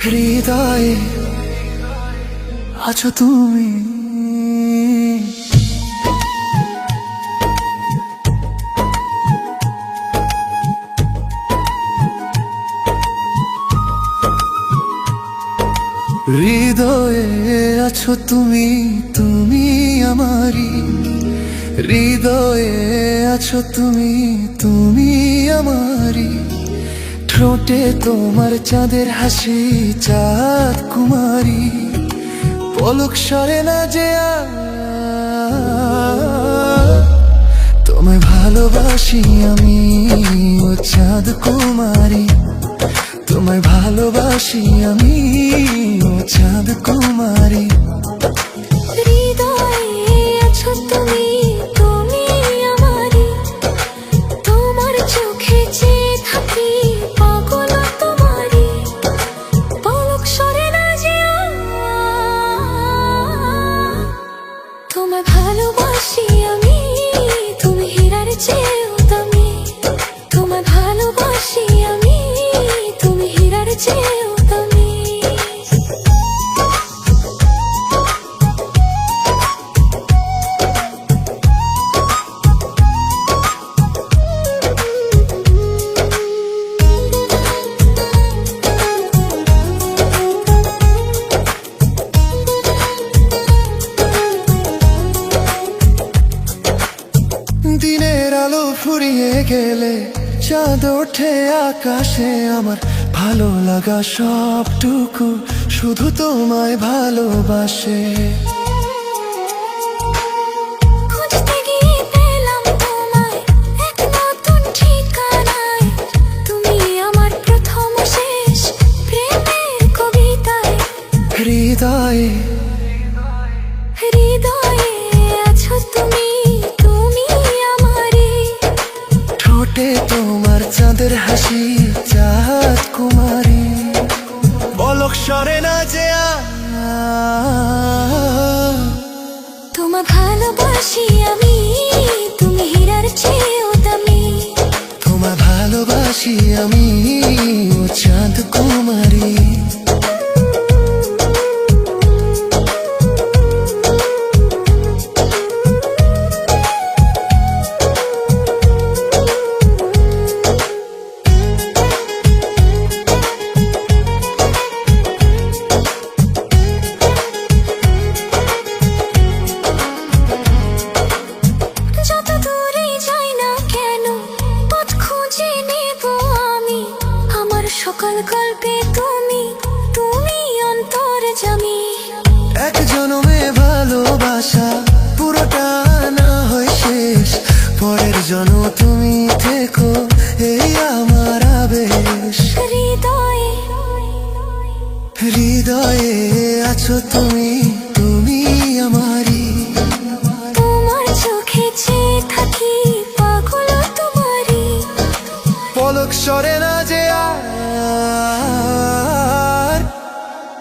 হৃদয়ে আছো তুমি। হৃদয়ে আছো তুমি, তুমি আমারি। হৃদয়ে আছো তুমি, তুমি আমারি। ঠোঁটে তোমার চাঁদের হাসি, চাঁদ কুমারী। পলক সরে না যে তোমায় ভালোবাসি আমি, ও চাঁদ কুমারী। তোমায় ভালোবাসি আমি, ও চাঁদ কুমারী। হৃদয়ে আছো তুমি, তুমি আমারি। তোমার চোখে চেয়ে থাকি, পাগল তোমারি। পলক সরে না যে তোমায় ভালোবাসি আমি, তুমি হীরার চেয়েও দামি। তোমায় ভালোবাসি আমি, তুমি হীরার চেয়েও দামি। দিনের আলো ফুরিয়ে গেলে চাঁদ ওঠে আকাশে। আমার ভালো লাগা সবটুকু শুধু তোমায় ভালোবাসে। খুঁজতে গিয়ে পেলাম তোমায় এক নতুন ঠিকানায়। তুমি আমার প্রথম শেষ প্রেমের কবিতায়। হৃদয়ে হৃদয়ে আছো তুমি, তুমি আমারি। ঠোঁটে তোমার চাঁদের হাসি, চাঁদ কুমারী। পলক সরে না যে তোমায় ভালোবাসি আমি, তুমি হীরার চেয়েও দামি। তোমায় ভালোবাসি আমি, ও চাঁদ কুমারী। যত দূরে যাই না কেন, পথ খুঁজে নেব আমি। আমার সকল গল্পে তুমি, তুমি অন্তর্যামী। এক জনমে ভালোবাসা পুরোটা না হয় শেষ, পরের জন্ম তুমি থেকো এই আমার আবেশ। হৃদয়ে হৃদয়ে আছো তুমি, তুমি আমারি। তোমার চোখে চেয়ে থাকি, পাগল তোমারি। পলক সরে না যে আর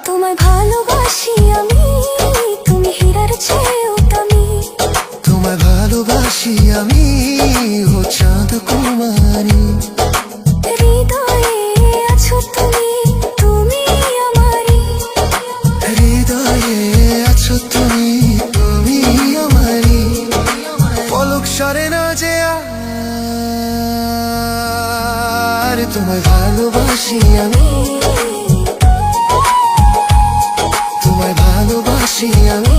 তোমায় ভালোবাসি আমি, তুমি হীরার চেয়েও দামি। তোমায় ভালোবাসি আমি, ও চাঁদ কুমারী। হৃদয়ে আছো তুমি, তুমি আমারি। হৃদয়ে আছো তুমি, তুমি আমারি। পলক সরে না যে আর তোমায় ভালোবাসি আমি, তোমায় ভালোবাসি আমি।